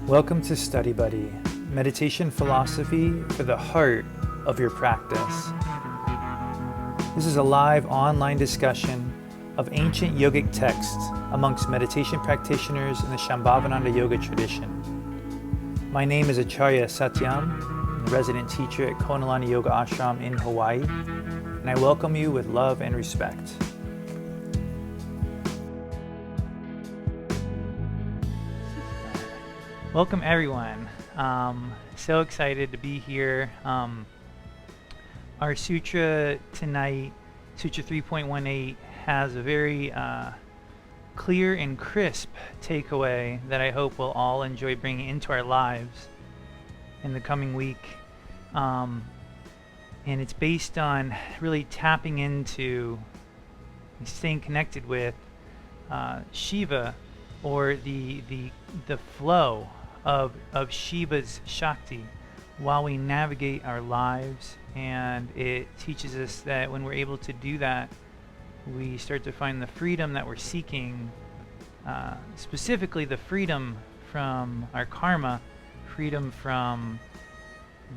Welcome to Study Buddy, meditation philosophy for the heart of your practice. This is a live online discussion of ancient yogic texts amongst meditation practitioners in the Shambhavananda Yoga tradition. My name is Acharya Satyam, resident teacher at Konalani Yoga Ashram in Hawaii, and I welcome you with love and respect. Welcome everyone. So excited to be here. Our sutra tonight, Sutra 3.18, has a very clear and crisp takeaway that I hope we'll all enjoy bringing into our lives in the coming week. And it's based on really tapping into, staying connected with Shiva, or the flow of Shiva's Shakti while we navigate our lives. And it teaches us that when we're able to do that, we start to find the freedom that we're seeking, specifically the freedom from our karma, freedom from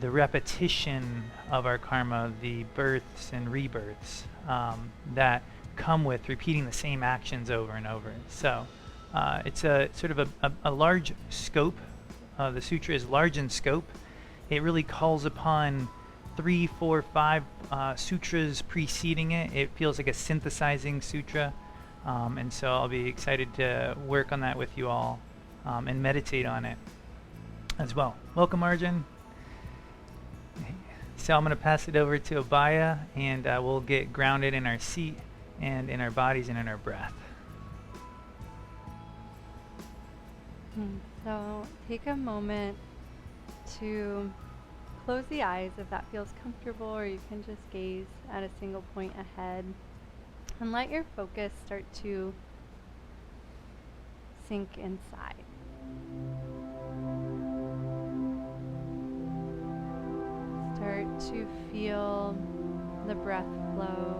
the repetition of our karma, the births and rebirths that come with repeating the same actions over and over. So it's a sort of a large scope. The sutra is large in scope. It really calls upon 3, 4, 5 sutras preceding it. It feels like a synthesizing sutra. And so I'll be excited to work on that with you all and meditate on it as well. Welcome, Arjun. So I'm going to pass it over to Abaya, and we'll get grounded in our seat and in our bodies and in our breath. So take a moment to close the eyes if that feels comfortable, or you can just gaze at a single point ahead and let your focus start to sink inside. Start to feel the breath flow.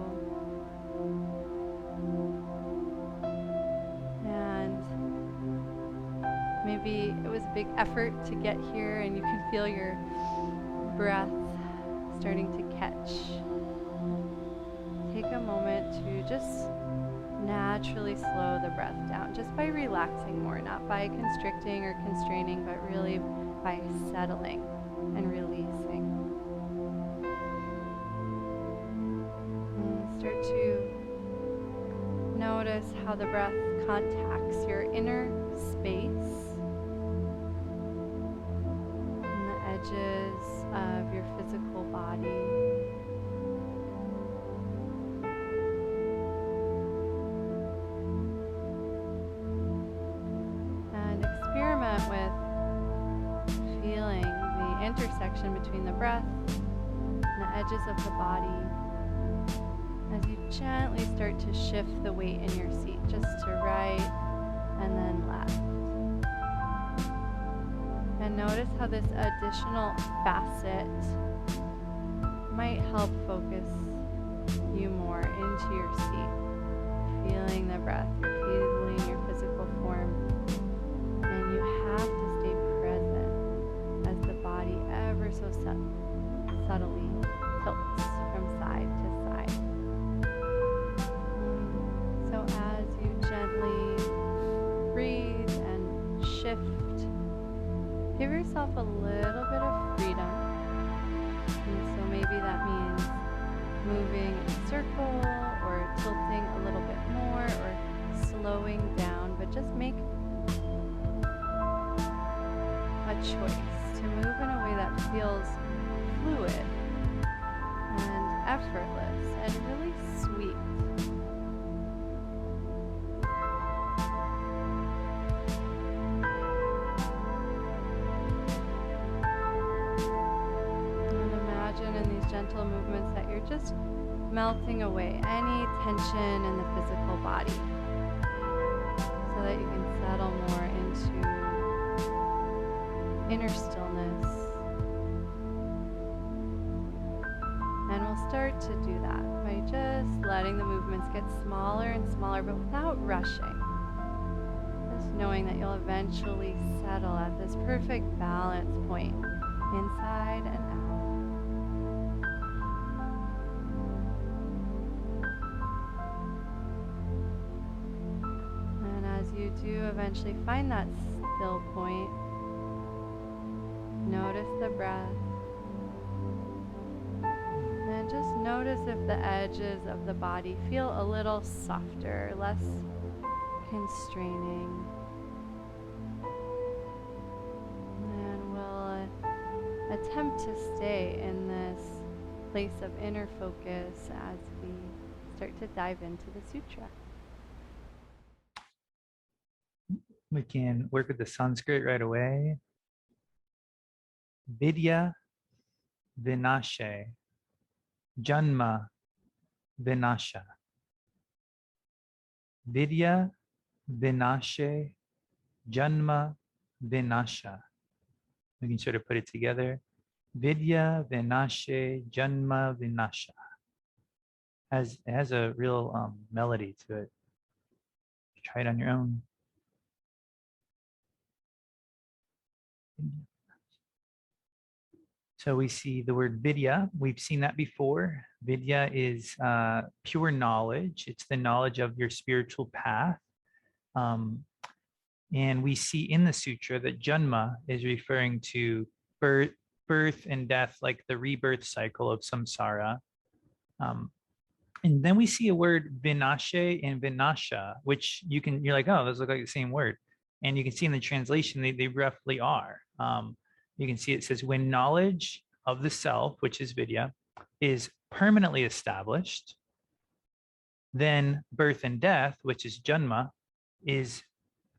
Maybe it was a big effort to get here and you can feel your breath starting to catch. Take a moment to just naturally slow the breath down, just by relaxing more, not by constricting or constraining, but really by settling and releasing. And start to notice how the breath contacts your inner space, edges of your physical body. And experiment with feeling the intersection between the breath and the edges of the body as you gently start to shift the weight in your seat, just to right and then left. And notice how this additional facet might help focus you more into your seat. Feeling the breath, you're feeling your physical form. And you have to stay present as the body ever so subtly tilts from side to side. So as you gently breathe and shift, give yourself a little bit of freedom. And so maybe that means moving in a circle or tilting a little bit more or slowing down, but just make a choice to move in a way that feels fluid and effortless and really sweet. Gentle movements that you're just melting away any tension in the physical body, so that you can settle more into inner stillness. And we'll start to do that by just letting the movements get smaller and smaller, but without rushing. Just knowing that you'll eventually settle at this perfect balance point, inside and out. And as you do eventually find that still point, notice the breath. And just notice if the edges of the body feel a little softer, less constraining. And we'll attempt to stay in this place of inner focus as we start to dive into the sutra. We can work with the Sanskrit right away. Vidya vinashe, janma vinasha. Vidya vinashe, janma vinasha. We can sort of put it together. Vidya vinashe, janma vinasha. It has a real melody to it. Try it on your own. So we see the word vidya. We've seen that before. Vidya is pure knowledge. It's the knowledge of your spiritual path. And we see in the sutra that janma is referring to birth and death, like the rebirth cycle of samsara. And then we see a word vinashe and vinasha, which you're like, oh, those look like the same word. And you can see in the translation, they roughly are. You can see it says, when knowledge of the self, which is vidya, is permanently established, then birth and death, which is janma, is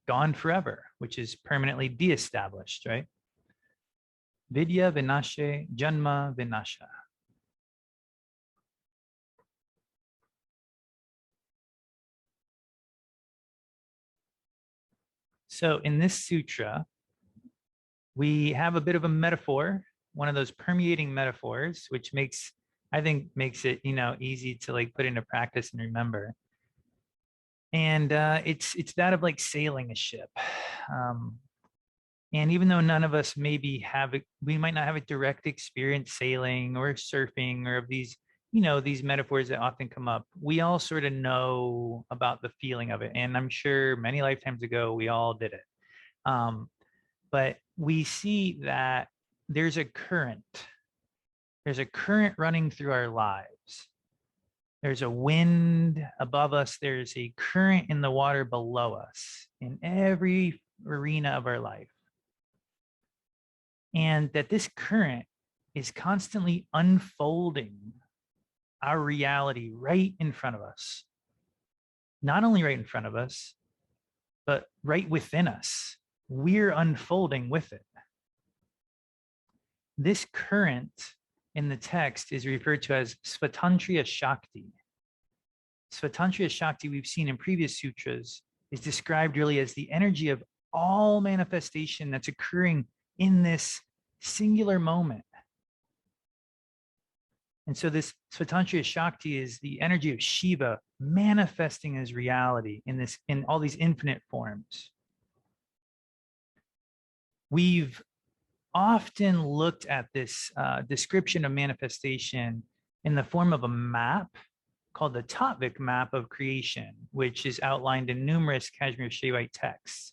gone forever, which is permanently de-established, right? Vidya vinashe, janma vinasha. So in this sutra, we have a bit of a metaphor, one of those permeating metaphors, which I think makes it, easy to like put into practice and remember. And it's that of like sailing a ship. And even though none of us maybe we might not have a direct experience sailing or surfing or of these, these metaphors that often come up, we all sort of know about the feeling of it. And I'm sure many lifetimes ago, we all did it. But we see that there's a current running through our lives. There's a wind above us. There's a current in the water below us in every arena of our life. And that this current is constantly unfolding our reality right in front of us. Not only right in front of us, but right within us. We're unfolding with it. This current in the text is referred to as Svatantrya Shakti. Svatantrya Shakti, we've seen in previous sutras, is described really as the energy of all manifestation that's occurring in this singular moment. And so this Svatantrya Shakti is the energy of Shiva manifesting as reality in all these infinite forms. We've often looked at this description of manifestation in the form of a map called the tattvic map of creation, which is outlined in numerous Kashmir Shaivite texts.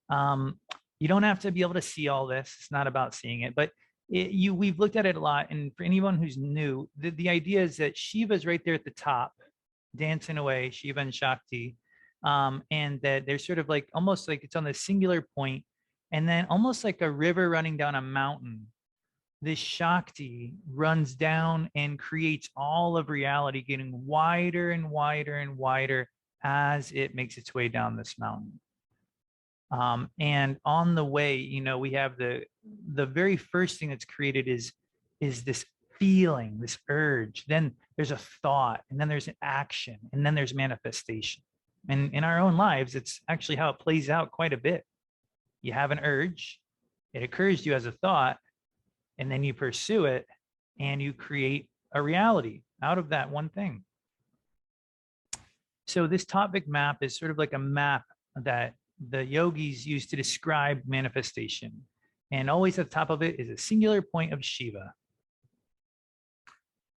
You don't have to be able to see all this. It's not about seeing it, but we've looked at it a lot. And for anyone who's new, the idea is that Shiva is right there at the top, dancing away, Shiva and Shakti, and that there's sort of like almost like it's on the singular point. And then almost like a river running down a mountain, this Shakti runs down and creates all of reality, getting wider and wider and wider as it makes its way down this mountain. And on the way, we have the very first thing that's created is this feeling, this urge. Then there's a thought, and then there's an action, and then there's manifestation. And in our own lives, it's actually how it plays out quite a bit. You have an urge, it occurs to you as a thought, and then you pursue it and you create a reality out of that one thing. So this tattvic map is sort of like a map that the yogis use to describe manifestation. And always at the top of it is a singular point of Shiva.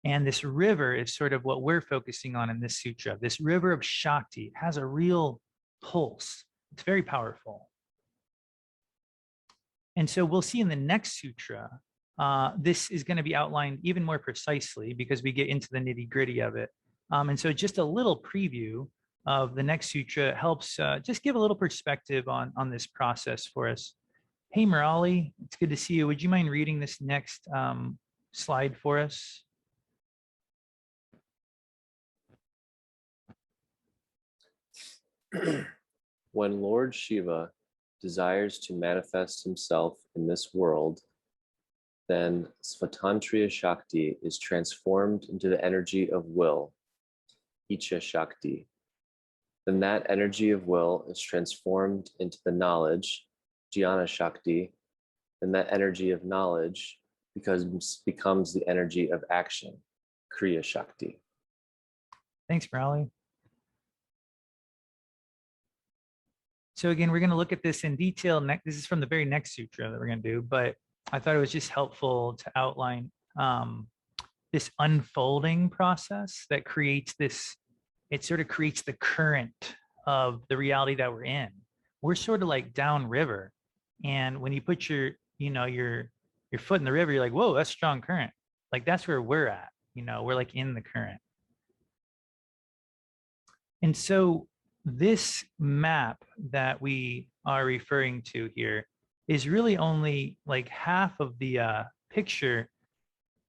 And this river is sort of what we're focusing on in this sutra. This river of Shakti has a real pulse. It's very powerful. And so we'll see in the next sutra, this is going to be outlined even more precisely because we get into the nitty gritty of it. And so just a little preview of the next sutra helps just give a little perspective on this process for us. Hey, Murali, it's good to see you. Would you mind reading this next slide for us? When Lord Shiva desires to manifest himself in this world, then Svatantrya Shakti is transformed into the energy of will, Icha Shakti. Then that energy of will is transformed into the knowledge, Jnana Shakti. Then that energy of knowledge becomes the energy of action, Kriya Shakti. Thanks, Murali. So again, we're going to look at this in detail. This is from the very next sutra that we're going to do, but I thought it was just helpful to outline this unfolding process that creates this, it sort of creates the current of the reality that we're in. We're sort of like downriver. And when you put your foot in the river, you're like, whoa, that's strong current. Like that's where we're at, we're like in the current. And so this map that we are referring to here is really only like half of the picture,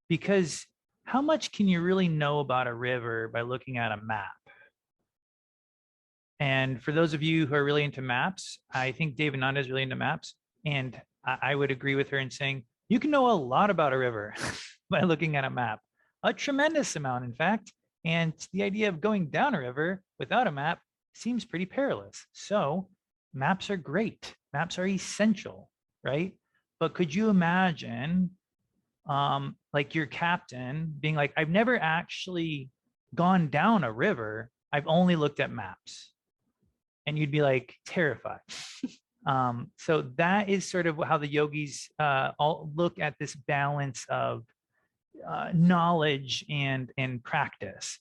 because how much can you really know about a river by looking at a map? And for those of you who are really into maps, I think Devananda is really into maps. And I would agree with her in saying, you can know a lot about a river by looking at a map, a tremendous amount, in fact. And the idea of going down a river without a map seems pretty perilous. So maps are great. Maps are essential, right? But could you imagine like your captain being like, I've never actually gone down a river. I've only looked at maps. And you'd be like terrified. So that is sort of how the yogis all look at this balance of knowledge and practice.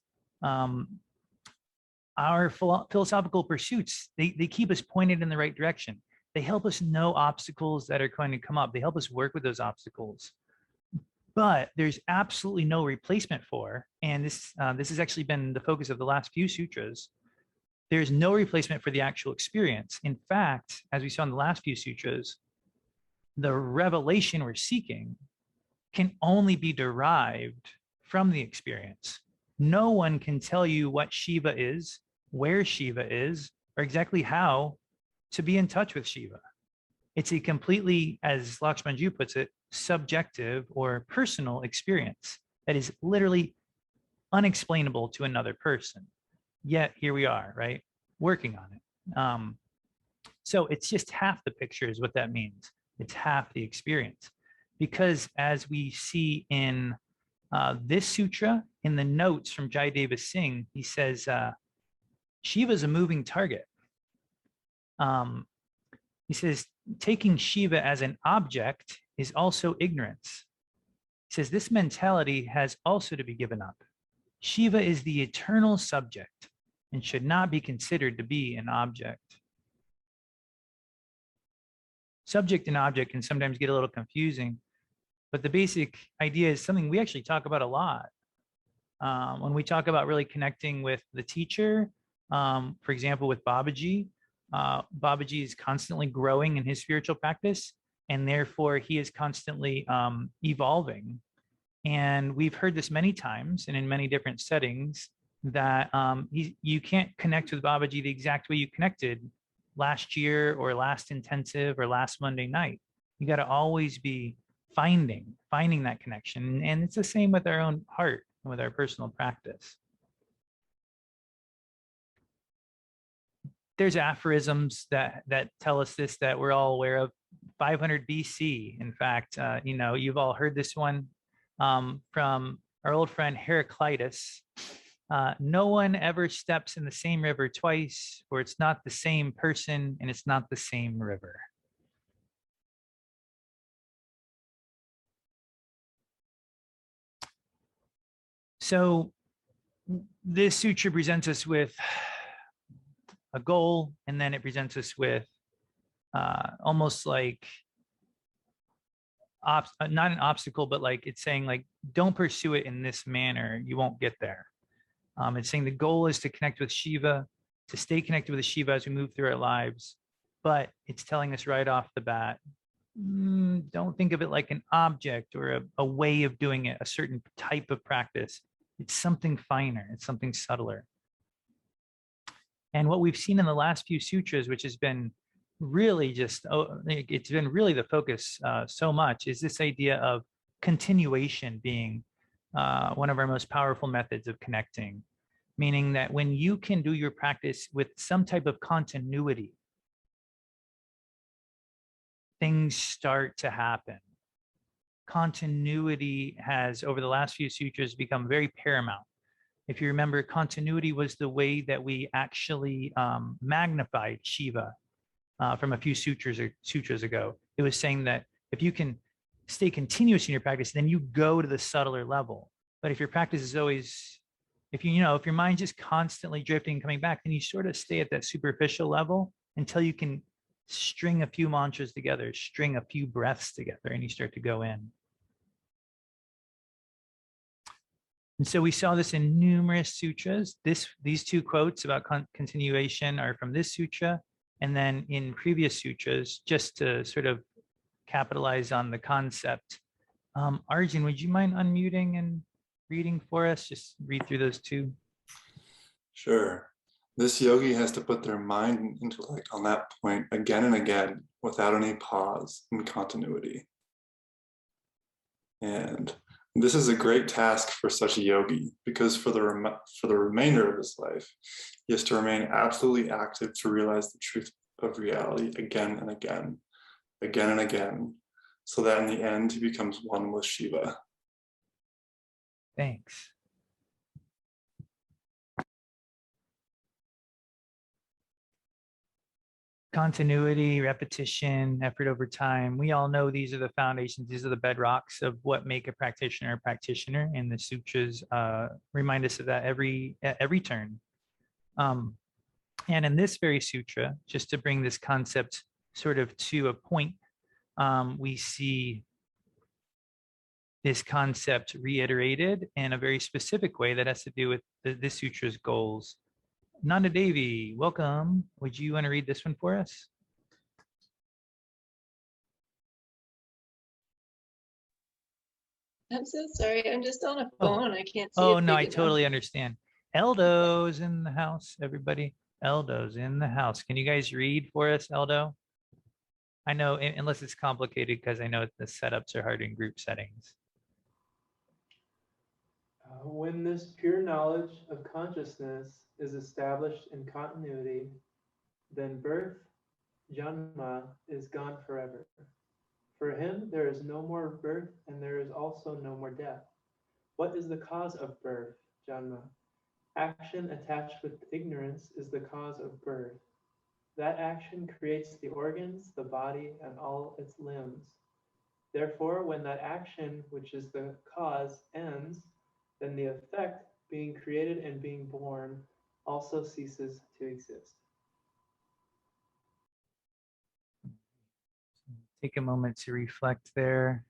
Our philosophical pursuits, they keep us pointed in the right direction. They help us know obstacles that are going to come up. They help us work with those obstacles. But there's absolutely no replacement for, and this has actually been the focus of the last few sutras, there's no replacement for the actual experience. In fact, as we saw in the last few sutras, the revelation we're seeking can only be derived from the experience. No one can tell you what Shiva is, where Shiva is, or exactly how to be in touch with Shiva. It's a completely, as Lakshmanju puts it, subjective or personal experience that is literally unexplainable to another person. Yet here we are, right? Working on it. So it's just half the picture is what that means. It's half the experience. Because as we see in this sutra, in the notes from Jayadeva Singh, he says, Shiva is a moving target. He says, taking Shiva as an object is also ignorance. He says, this mentality has also to be given up. Shiva is the eternal subject and should not be considered to be an object. Subject and object can sometimes get a little confusing, but the basic idea is something we actually talk about a lot. When we talk about really connecting with the teacher, for example, with Babaji, Babaji is constantly growing in his spiritual practice, and therefore he is constantly evolving. And we've heard this many times and in many different settings that you can't connect with Babaji the exact way you connected last year or last intensive or last Monday night. You got to always be finding that connection. And it's the same with our own heart and with our personal practice. There's aphorisms that tell us this that we're all aware of. 500 BC, in fact, you've all heard this one from our old friend Heraclitus. No one ever steps in the same river twice, or it's not the same person and it's not the same river. So this sutra presents us with a goal, and then it presents us with almost like not an obstacle, but like it's saying like, don't pursue it in this manner, you won't get there. It's saying the goal is to connect with Shiva, to stay connected with the Shiva as we move through our lives. But it's telling us right off the bat, don't think of it like an object or a way of doing it, a certain type of practice. It's something finer, it's something subtler. And what we've seen in the last few sutras, which has been really just, it's been really the focus so much, is this idea of continuation being one of our most powerful methods of connecting. Meaning that when you can do your practice with some type of continuity, things start to happen. Continuity has, over the last few sutras, become very paramount. If you remember, continuity was the way that we actually magnified Shiva from a few sutras ago. It was saying that if you can stay continuous in your practice, then you go to the subtler level. But if your practice is always, if your mind's just constantly drifting and coming back, then you sort of stay at that superficial level until you can string a few mantras together, string a few breaths together, and you start to go in. And so we saw this in numerous sutras. These two quotes about continuation are from this sutra. And then in previous sutras, just to sort of capitalize on the concept, Arjun, would you mind unmuting and reading for us? Just read through those two. Sure. This yogi has to put their mind and intellect on that point again and again without any pause and continuity. And this is a great task for such a yogi, because for the remainder of his life, he has to remain absolutely active to realize the truth of reality again and again, again and again, so that in the end he becomes one with Shiva. Thanks. Continuity, repetition, effort over time. We all know these are the foundations, these are the bedrocks of what make a practitioner a practitioner, and the sutras remind us of that at every turn. And in this very sutra, just to bring this concept sort of to a point, we see this concept reiterated in a very specific way that has to do with this sutra's goals. Nanda Devi, welcome. Would you want to read this one for us? I'm so sorry. I'm just on a phone. I can't see. Oh, no, I totally understand. Eldo's in the house, everybody. Eldo's in the house. Can you guys read for us, Eldo? I know, unless it's complicated, because I know the setups are hard in group settings. When this pure knowledge of consciousness is established in continuity, then birth, janma, is gone forever. For him, there is no more birth, and there is also no more death. What is the cause of birth, janma? Action attached with ignorance is the cause of birth. That action creates the organs, the body, and all its limbs. Therefore, when that action, which is the cause, ends, then the effect, being created and being born, also ceases to exist. Take a moment to reflect there.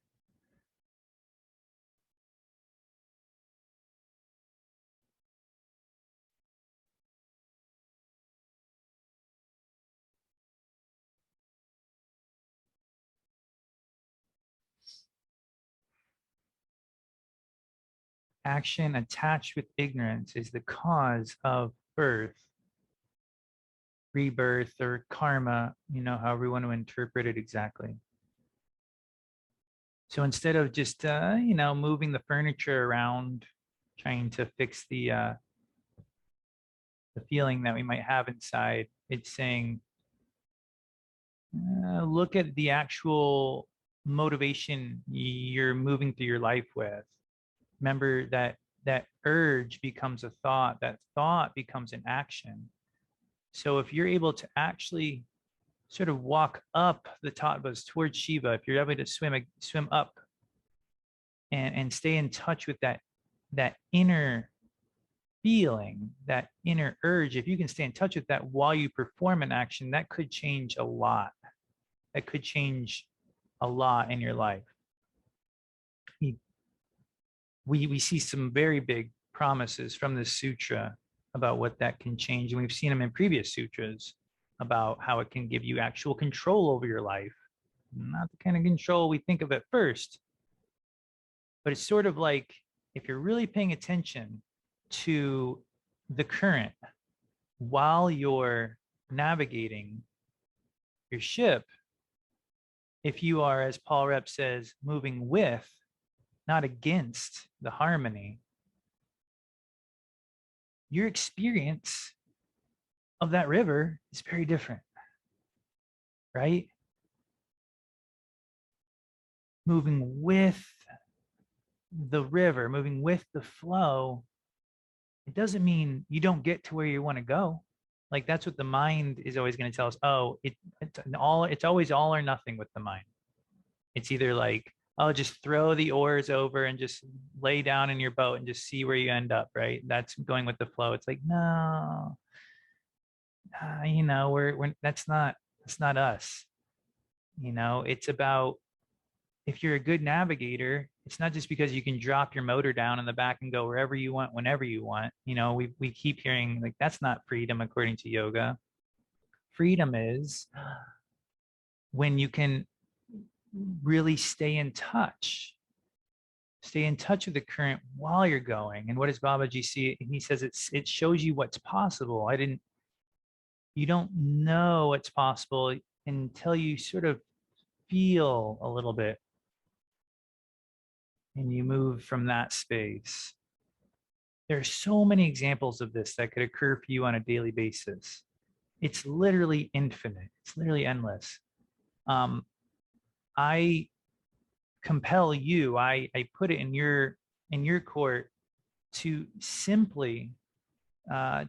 Action attached with ignorance is the cause of birth, rebirth, or karma, however you want to interpret it exactly. So instead of just, moving the furniture around, trying to fix the feeling that we might have inside, it's saying, look at the actual motivation you're moving through your life with. Remember that that urge becomes a thought, that thought becomes an action. So if you're able to actually sort of walk up the tattvas towards Shiva, if you're able to swim up and stay in touch with that inner feeling, that inner urge, if you can stay in touch with that while you perform an action, that could change a lot. That could change a lot in your life. We see some very big promises from this sutra about what that can change. And we've seen them in previous sutras about how it can give you actual control over your life. Not the kind of control we think of at first, but it's sort of like if you're really paying attention to the current while you're navigating your ship, if you are, as Paul Rep says, moving with, not against the harmony, your experience of that river is very different, right? Moving with the river, moving with the flow, it doesn't mean you don't get to where you want to go. Like that's what the mind is always going to tell us. Oh, it's always all or nothing with the mind. It's either like, oh, just throw the oars over and just lay down in your boat and just see where you end up, right? That's going with the flow. It's like, no, we're that's not us. It's about, if you're a good navigator, it's not just because you can drop your motor down in the back and go wherever you want, whenever you want. We keep hearing like that's not freedom according to yoga. Freedom is when you can really stay in touch with the current while you're going. And what does Babaji see? He says it shows you what's possible. You don't know what's possible until you sort of feel a little bit and you move from that space. There are so many examples of this that could occur for you on a daily basis. It's literally infinite. It's literally endless. I compel you, I put it in your court to simply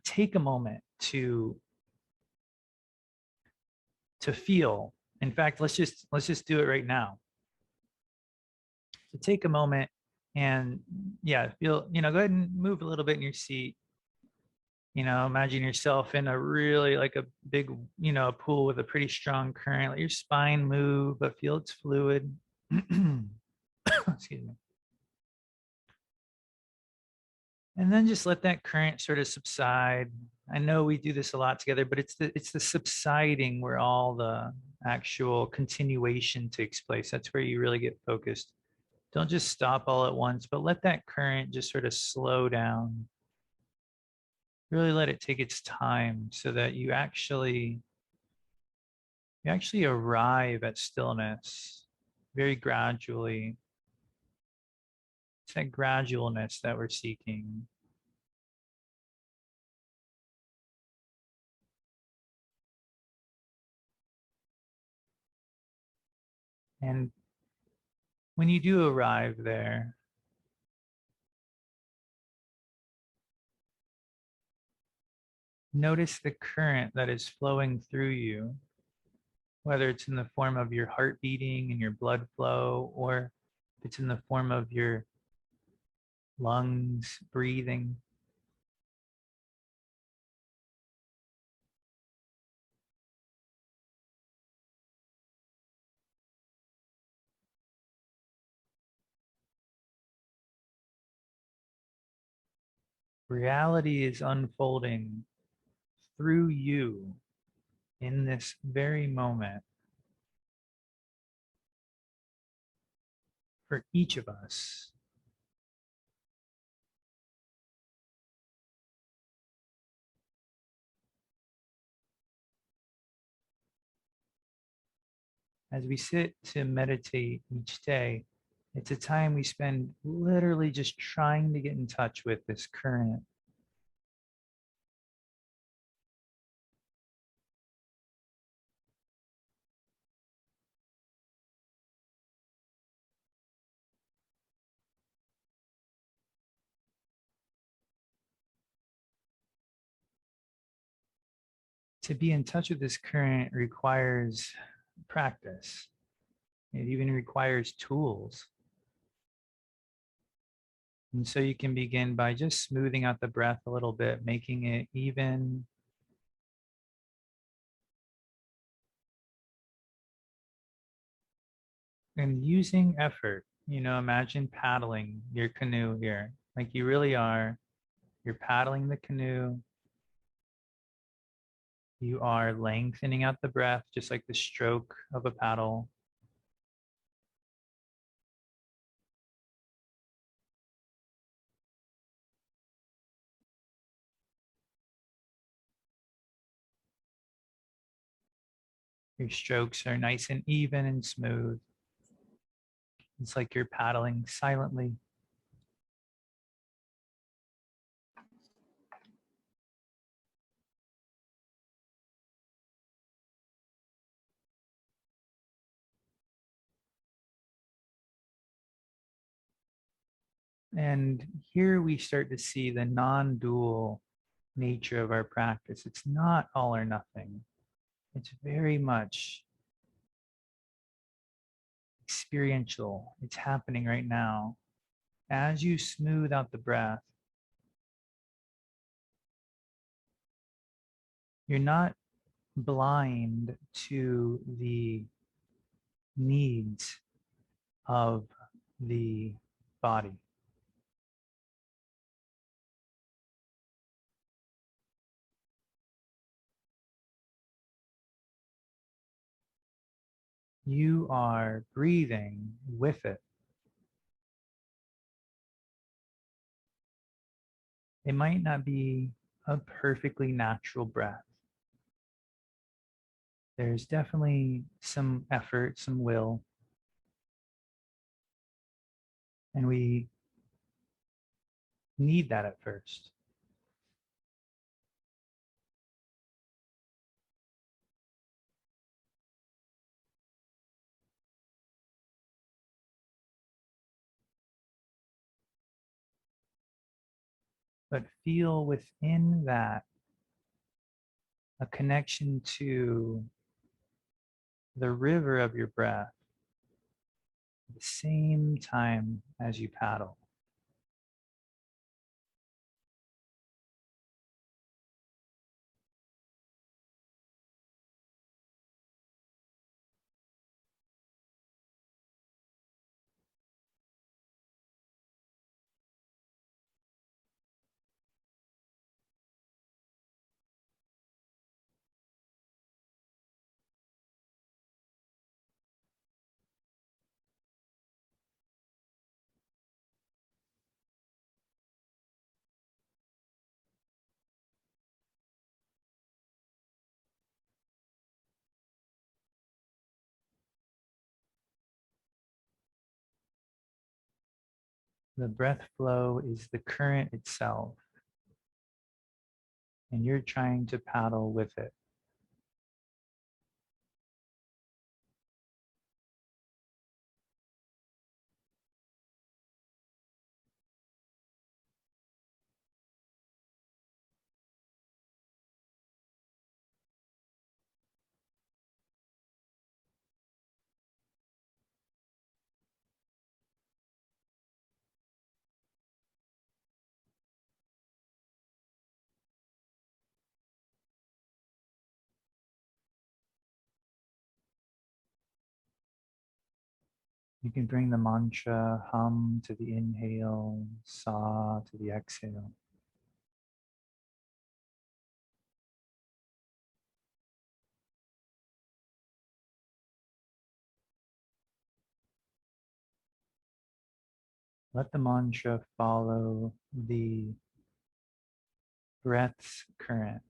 take a moment to feel. In fact, let's just do it right now. So take a moment and feel, go ahead and move a little bit in your seat. Imagine yourself in a really like a big, pool with a pretty strong current. Let your spine move, but feel it's fluid. Excuse me. And then just let that current sort of subside. I know we do this a lot together, but it's the subsiding where all the actual continuation takes place. That's where you really get focused. Don't just stop all at once, but let that current just sort of slow down. Really let it take its time so that you actually arrive at stillness very gradually. It's that gradualness that we're seeking. And when you do arrive there, notice the current that is flowing through you, whether it's in the form of your heart beating and your blood flow, or if it's in the form of your lungs breathing. Reality is unfolding through you in this very moment for each of us. As we sit to meditate each day, it's a time we spend literally just trying to get in touch with this current. to be in touch with this current requires practice. It even requires tools. And so you can begin by just smoothing out the breath a little bit, making it even. And using effort. Imagine paddling your canoe here, like you really are. You're paddling the canoe. You are lengthening out the breath, just like the stroke of a paddle. Your strokes are nice and even and smooth. It's like you're paddling silently. And here we start to see the non-dual nature of our practice. It's not all or nothing. It's very much experiential. It's happening right now. As you smooth out the breath, you're not blind to the needs of the body. You are breathing with it. It might not be a perfectly natural breath. There's definitely some effort, some will, and we need that at first. But feel within that a connection to the river of your breath at the same time as you paddle. The breath flow is the current itself, and you're trying to paddle with it. You can bring the mantra hum to the inhale, sa to the exhale. Let the mantra follow the breath's current.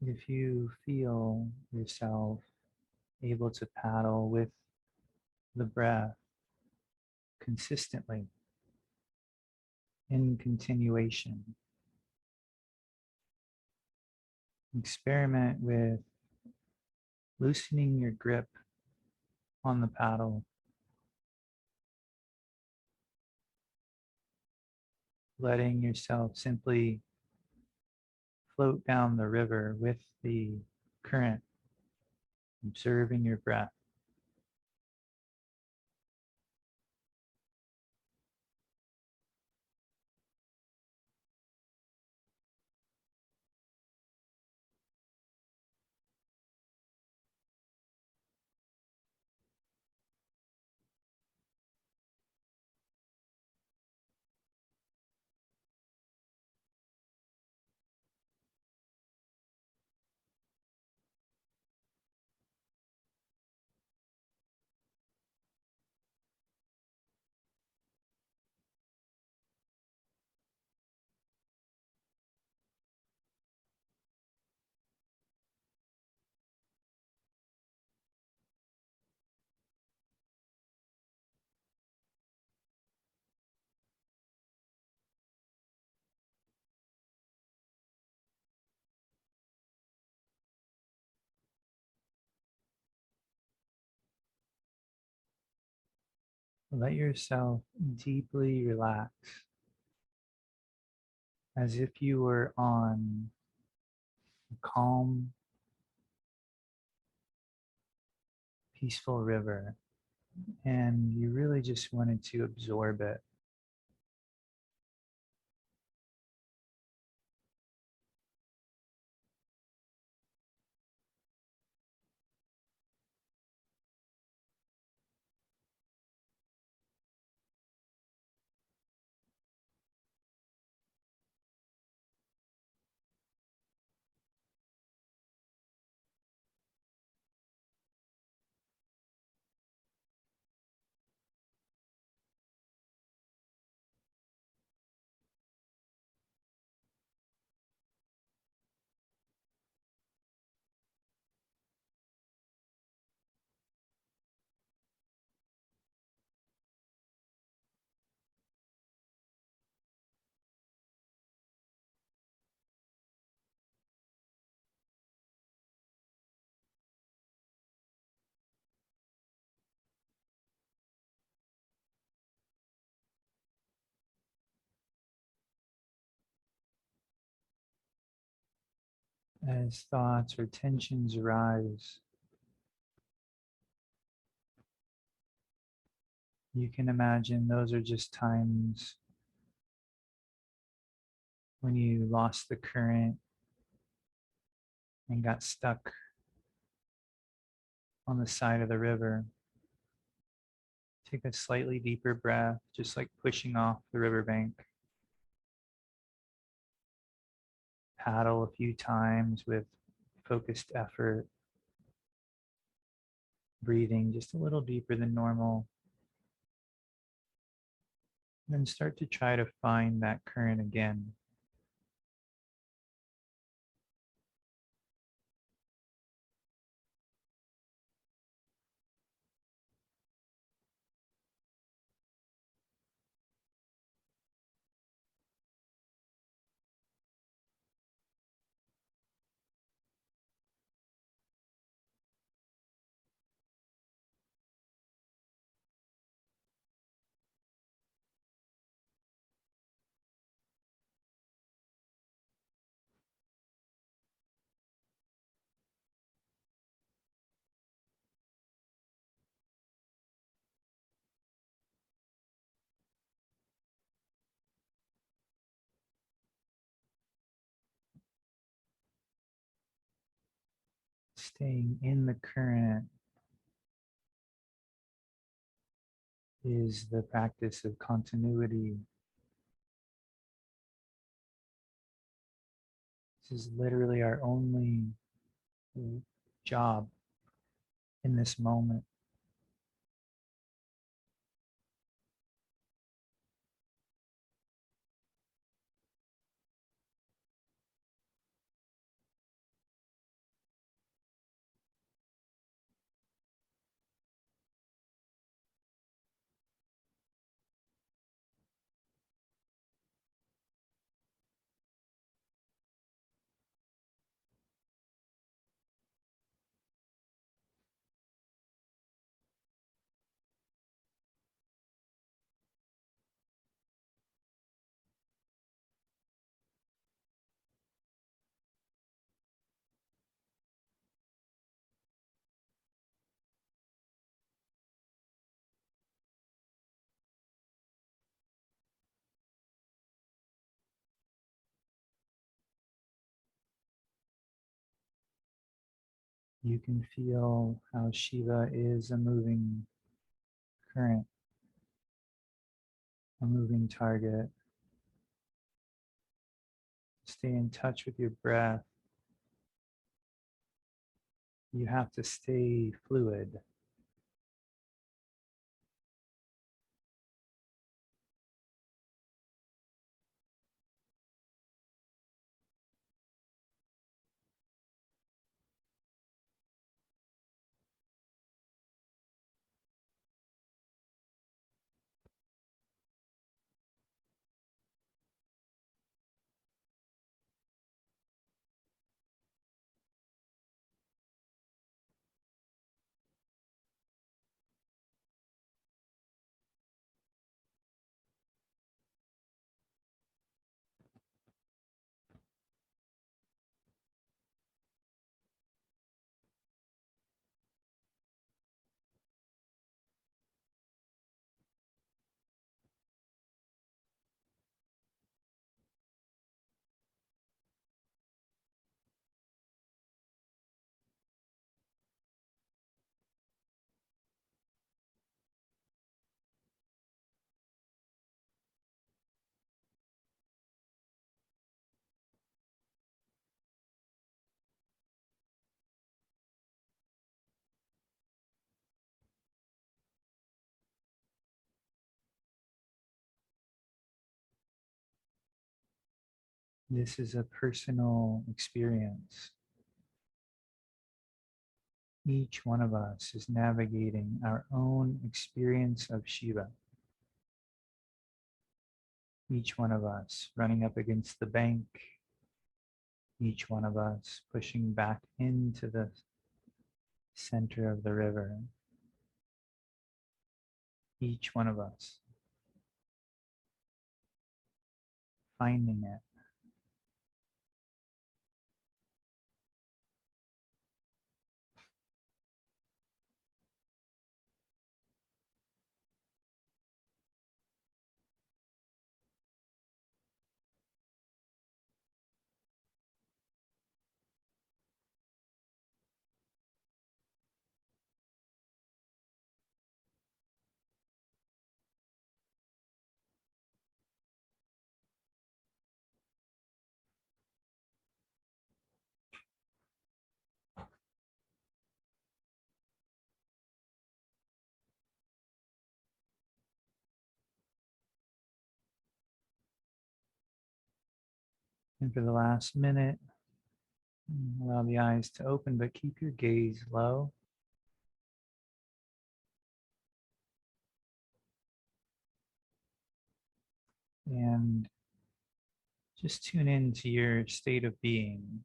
If you feel yourself able to paddle with the breath consistently in continuation, experiment with loosening your grip on the paddle, letting yourself simply float down the river with the current, observing your breath. Let yourself deeply relax as if you were on a calm, peaceful river and you really just wanted to absorb it. As thoughts or tensions arise, you can imagine those are just times when you lost the current and got stuck on the side of the river. Take a slightly deeper breath, just like pushing off the riverbank. Paddle a few times with focused effort, breathing just a little deeper than normal. Then start to try to find that current again. Staying in the current is the practice of continuity. This is literally our only job in this moment. You can feel how Shiva is a moving current, a moving target. Stay in touch with your breath. You have to stay fluid. This is a personal experience. Each one of us is navigating our own experience of Shiva. Each one of us running up against the bank. Each one of us pushing back into the center of the river. Each one of us finding it. And for the last minute, allow the eyes to open, but keep your gaze low. And just tune into your state of being.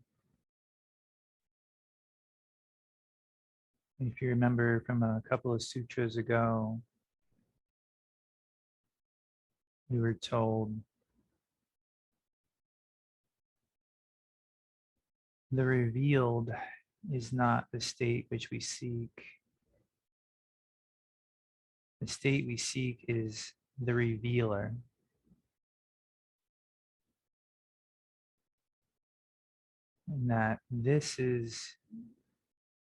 If you remember from a couple of sutras ago, we were told the revealed is not the state which we seek. The state we seek is the revealer. And that this is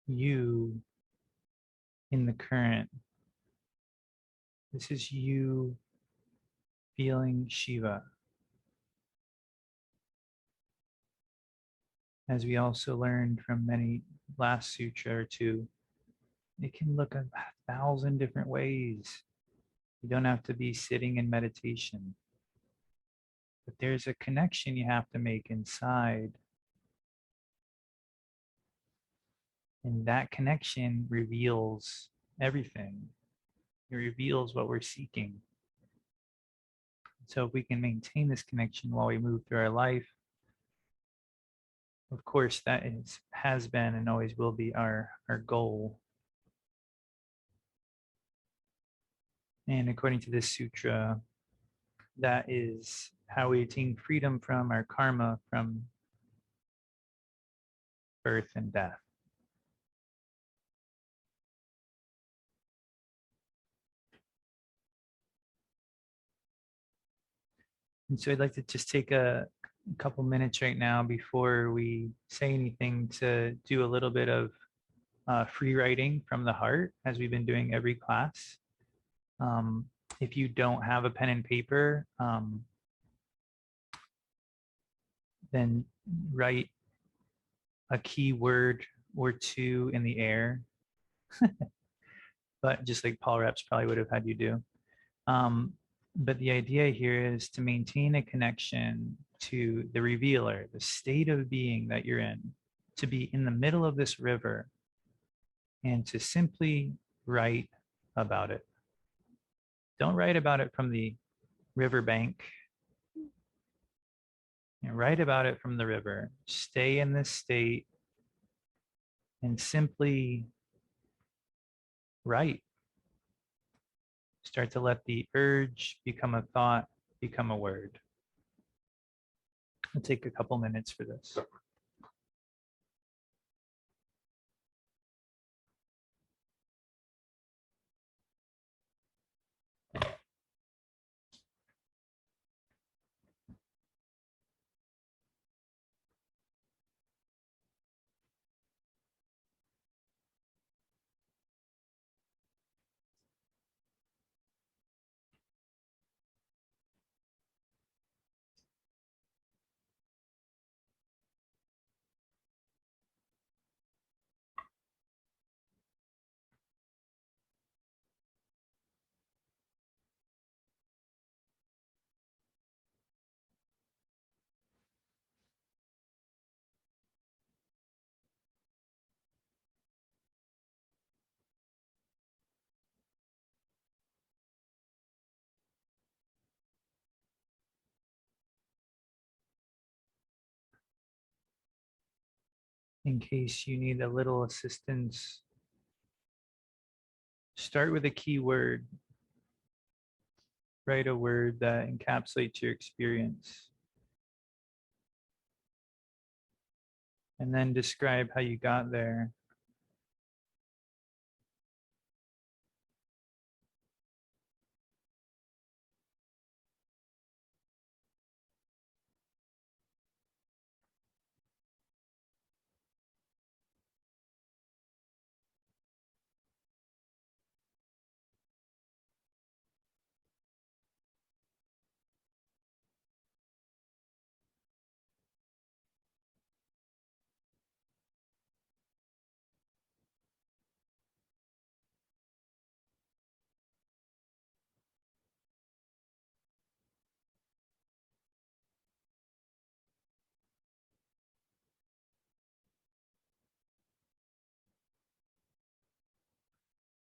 you in the current. This is you feeling Shiva. As we also learned from many last sutra or two, it can look 1,000 different ways. You don't have to be sitting in meditation. But there's a connection you have to make inside. And that connection reveals everything. It reveals what we're seeking. So if we can maintain this connection while we move through our life, of course, has been and always will be our goal. And according to this sutra, that is how we attain freedom from our karma, from birth and death. And so I'd like to just take a couple minutes right now before we say anything to do a little bit of free writing from the heart, as we've been doing every class. If you don't have a pen and paper, then write a key word or two in the air, but just like Paul Reps probably would have had you do. But the idea here is to maintain a connection to the revealer, the state of being that you're in, to be in the middle of this river and to simply write about it. Don't write about it from the riverbank. Write about it from the river. Stay in this state and simply write. Start to let the urge become a thought, become a word. I'll take a couple minutes for this. In case you need a little assistance, start with a key word. Write a word that encapsulates your experience. And then describe how you got there.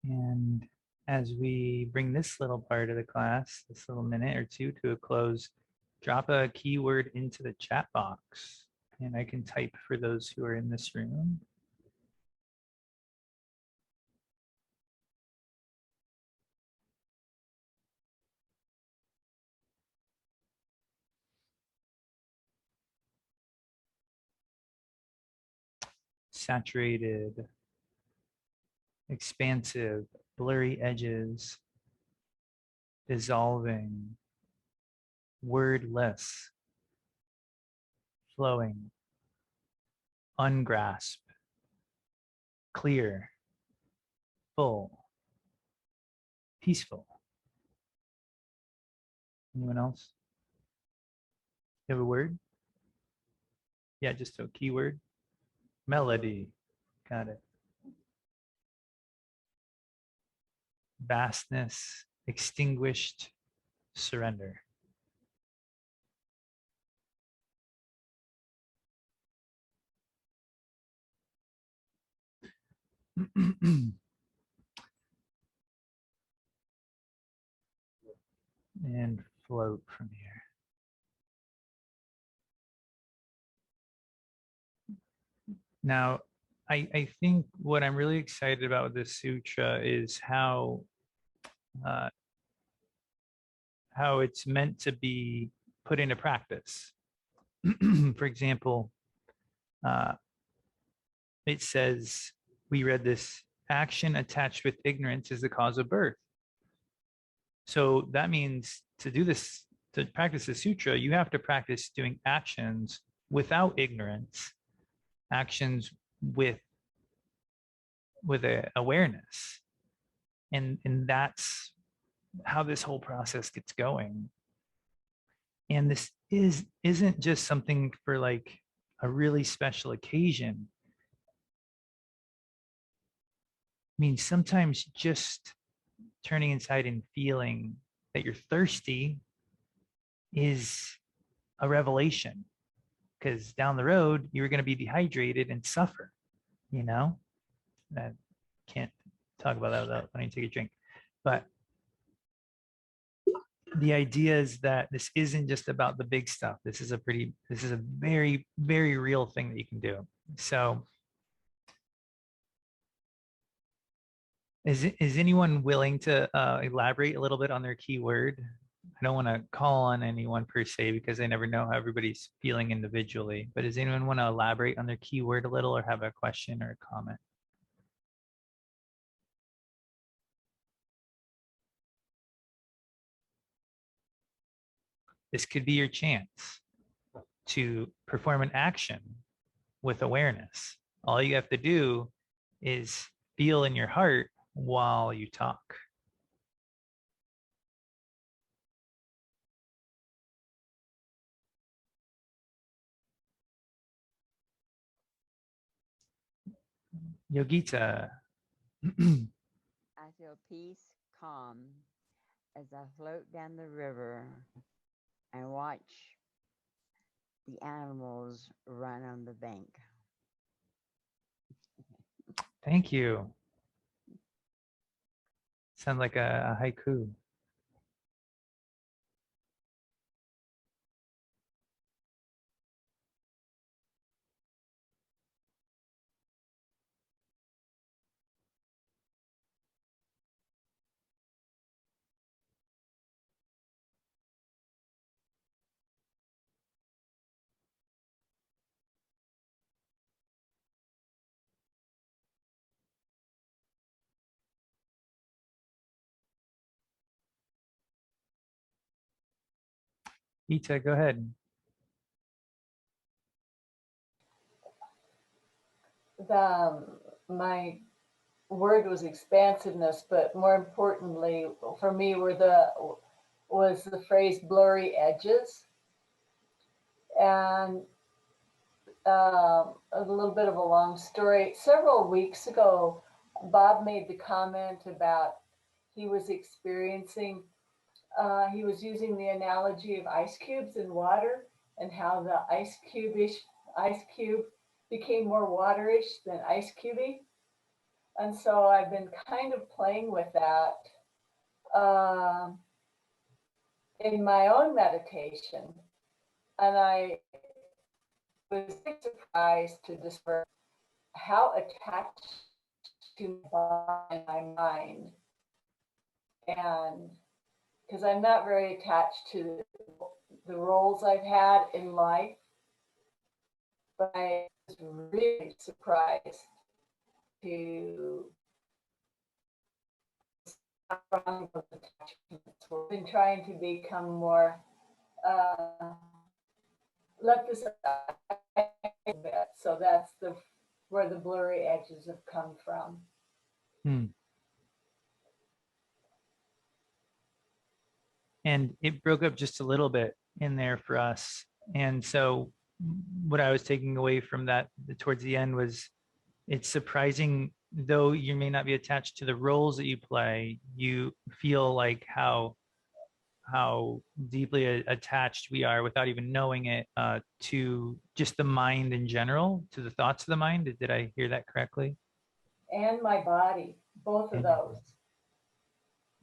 And as we bring this little part of the class, this little minute or two to a close, drop a keyword into the chat box. And I can type for those who are in this room. Saturated, expansive, blurry edges, dissolving, wordless, flowing, ungrasped, clear, full, peaceful. Anyone else? You have a word? Yeah, just a keyword. Melody. Got it. Vastness, extinguished, surrender. And float from here. Now, I think what I'm really excited about with this sutra is how it's meant to be put into practice. For example, it says, we read this, action attached with ignorance is the cause of birth. So that means to do this, to practice the sutra, you have to practice doing actions without ignorance, actions with with a awareness. And that's how this whole process gets going. And this isn't just something for like a really special occasion. I mean, sometimes just turning inside and feeling that you're thirsty is a revelation, because down the road you're going to be dehydrated and suffer, you know. I can't talk about that without wanting to take a drink. But the idea is that this isn't just about the big stuff. This is a very, very real thing that you can do. So is anyone willing to elaborate a little bit on their keyword? I don't want to call on anyone per se, because I never know how everybody's feeling individually, but does anyone want to elaborate on their keyword a little, or have a question or a comment? This could be your chance to perform an action with awareness. All you have to do is feel in your heart while you talk. Yogita. I feel peace, calm as I float down the river and watch the animals run on the bank. Thank you. Sounds like a haiku. Ita, go ahead. My word was expansiveness, but more importantly for me was the phrase blurry edges. And a little bit of a long story. Several weeks ago, Bob made the comment about he was experiencing, he was using the analogy of ice cubes in water, and how the ice cube became more waterish than ice cubey. And so I've been kind of playing with that in my own meditation. And I was surprised to discover how attached to my mind. And because I'm not very attached to the roles I've had in life, but I was really surprised to from those attachments. We've been trying to become more let this a bit. So that's where the blurry edges have come from. And it broke up just a little bit in there for us. And so what I was taking away from that towards the end was, it's surprising, though you may not be attached to the roles that you play, you feel like how deeply attached we are without even knowing it, to just the mind in general, to the thoughts of the mind. Did I hear that correctly? And my body, both of those.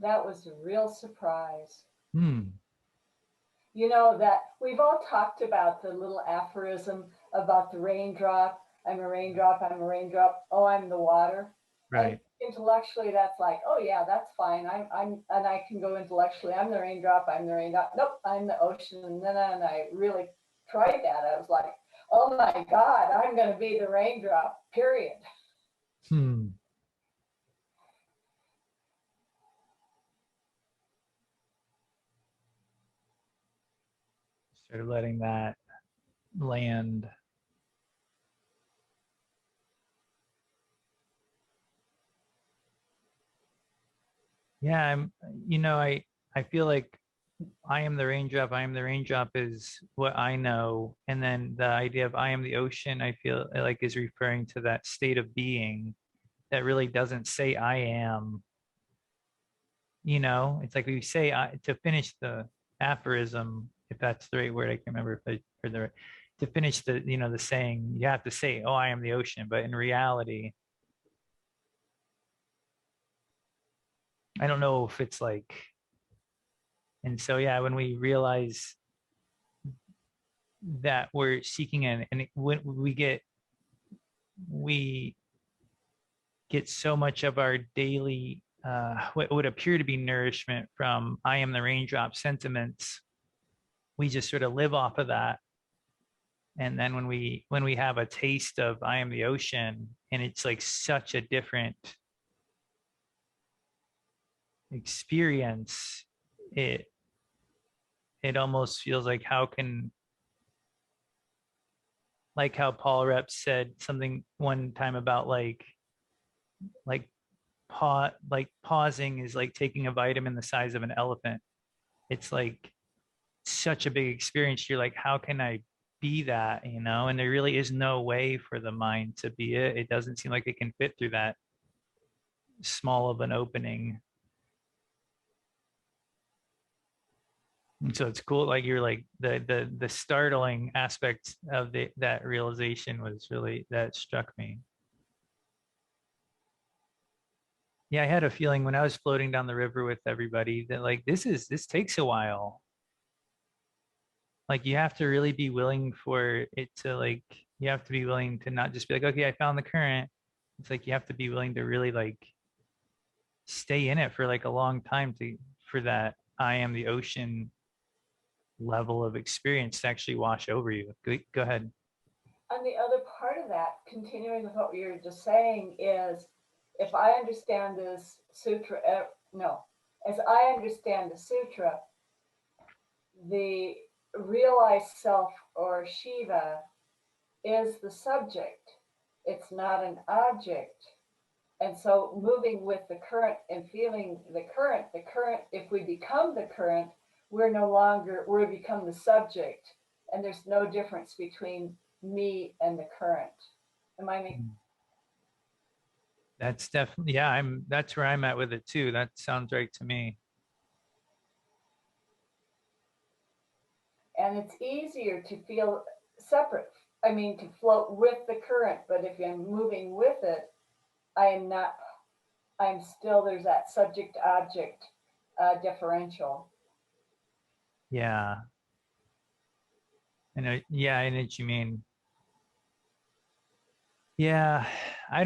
That was a real surprise. You know, that we've all talked about the little aphorism about the raindrop. I'm a raindrop, I'm a raindrop. Oh, I'm the water. Right. And intellectually, that's like, oh yeah, that's fine. And I can go intellectually, I'm the raindrop, I'm the raindrop. Nope, I'm the ocean. And then I really tried that. I was like, oh my God, I'm going to be the raindrop, period. Started letting that land. Yeah, I feel like I am the raindrop, I am the raindrop is what I know. And then the idea of I am the ocean, I feel like is referring to that state of being that really doesn't say I am. It's like we say to finish the aphorism, if that's the right word, I can't remember if I heard the right, to finish the saying, you have to say, oh, I am the ocean. But in reality, I don't know if it's like, and so, yeah, when we realize that we're seeking when we get so much of our daily, what would appear to be nourishment from I am the raindrop sentiments, we just sort of live off of that. And then when we have a taste of I am the ocean, and it's like such a different experience, it almost feels like like how Paul Rep said something one time about like pausing is like taking a vitamin the size of an elephant. It's like such a big experience. You're like, how can I be that? And there really is no way for the mind to be it. It doesn't seem like it can fit through that small of an opening. And so it's cool. Like you're like the startling aspect of that realization was really, that struck me. Yeah, I had a feeling when I was floating down the river with everybody that like this takes a while. Like you have to really be willing for it to like, you have to be willing to not just be like, okay, I found the current. It's like you have to be willing to really like stay in it for like a long time for that I am the ocean level of experience to actually wash over you. Go ahead. And the other part of that, continuing with what you were just saying, is if I understand this sutra, no, as I understand the sutra, the realized self or Shiva is the subject. It's not an object. And so moving with the current and feeling the current, if we become the current, we become the subject. And there's no difference between me and the current. Am I making? That's definitely, yeah, that's where I'm at with it too. That sounds right to me. And it's easier to feel separate. I mean, to float with the current, but if I'm moving with it, I'm still, there's that subject object differential. Yeah. Yeah, I know what you mean. Yeah, I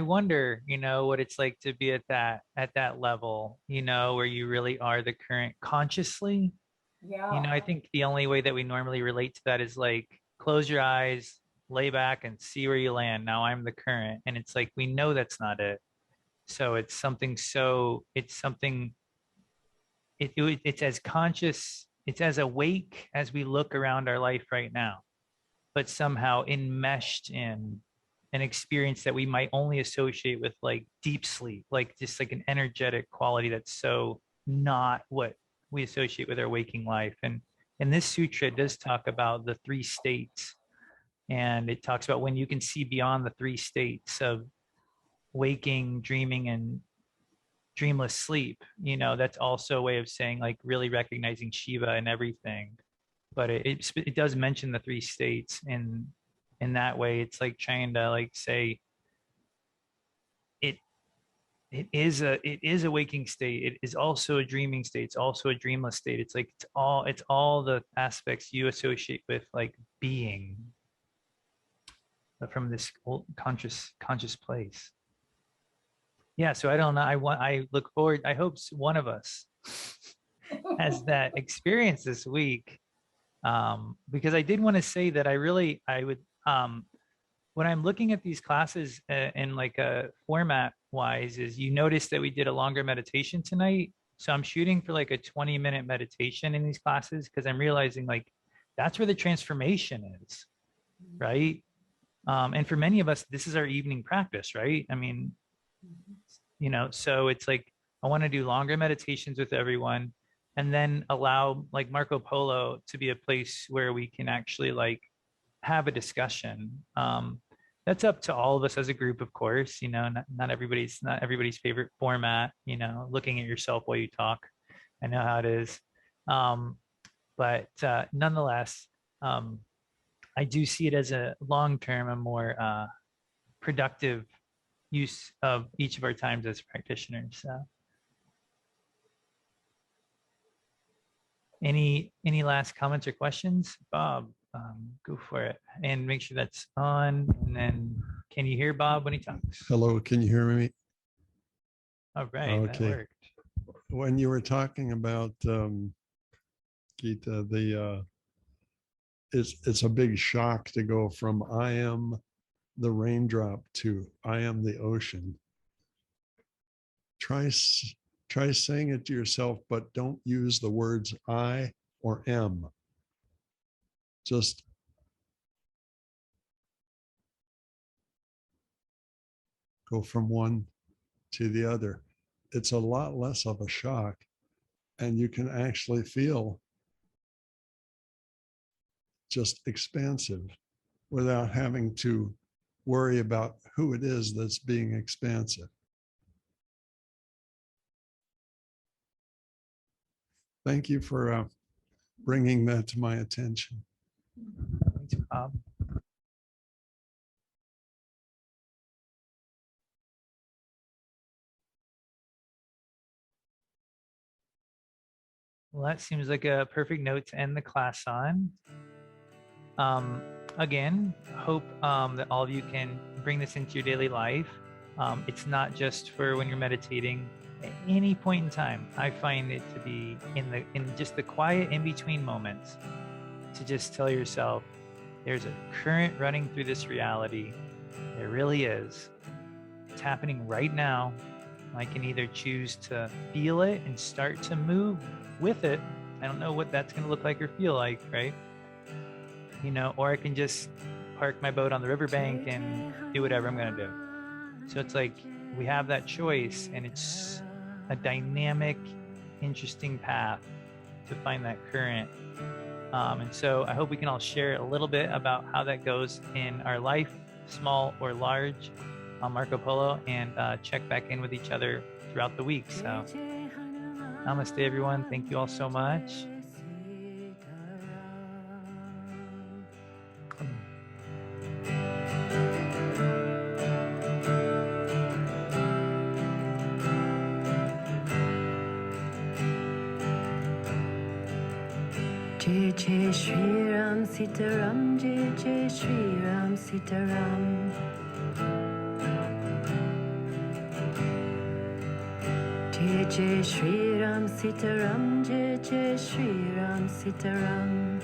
wonder, what it's like to be at that level, where you really are the current consciously. Yeah. I think the only way that we normally relate to that is like close your eyes, lay back and see where you land. Now I'm the current. And it's like we know that's not it. So it's something it's as conscious, it's as awake as we look around our life right now, but somehow enmeshed in an experience that we might only associate with like deep sleep, like just like an energetic quality that's so not what we associate with our waking life. And this sutra does talk about the three states, and it talks about when you can see beyond the three states of waking, dreaming, and dreamless sleep. That's also a way of saying like really recognizing Shiva and everything. But it does mention the three states, and in that way it's like trying to like say it it is a waking state, it is also a dreaming state, it's also a dreamless state. It's like it's all the aspects you associate with like being, but from this conscious place. Yeah, so I don't know, I look forward, I hope one of us has that experience this week. Because I did want to say that I would, when I'm looking at these classes in like a format wise, is you notice that we did a longer meditation tonight. So I'm shooting for like a 20-minute meditation in these classes because I'm realizing like that's where the transformation is, right? And for many of us, this is our evening practice, right? I mean, so it's like I I want to do longer meditations with everyone, and then allow like Marco Polo to be a place where we can actually like have a discussion. That's up to all of us as a group, of course. You know, not everybody's favorite format. You know, looking at yourself while you talk. I know how it is. But nonetheless, I do see it as a long-term, a more productive use of each of our times as practitioners. Any last comments or questions? Bob, go for it. And make sure that's on. And then can you hear Bob when he talks? Hello, can you hear me? All right, Okay. that worked. When you were talking about Gita, it's a big shock to go from I am the raindrop to I am the ocean. Try saying it to yourself, but don't use the words I or am. Just go from one to the other. It's a lot less of a shock, and you can actually feel just expansive without having to worry about who it is that's being expansive. Thank you for bringing that to my attention. Thanks, Bob. Well, that seems like a perfect note to end the class on. Again, hope that all of you can bring this into your daily life. It's not just for when you're meditating. At any point in time, I find it to be in just the quiet in-between moments, to just tell yourself, there's a current running through this reality. There really is. It's happening right now. I can either choose to feel it and start to move with it. I don't know what that's going to look like or feel like, right? You know, or I can just park my boat on the riverbank and do whatever I'm going to do. So it's like we have that choice, and it's a dynamic, interesting path to find that current. And so I hope we can all share a little bit about how that goes in our life, small or large, on Marco Polo, and check back in with each other throughout the week. So namaste, everyone. Thank you all so much. Jai Jai Shri Ram Sitaram, Jai Jai Shri Ram Sitaram. Jai Jai Shri Ram Sitaram, Jai Jai Shri Ram Sitaram.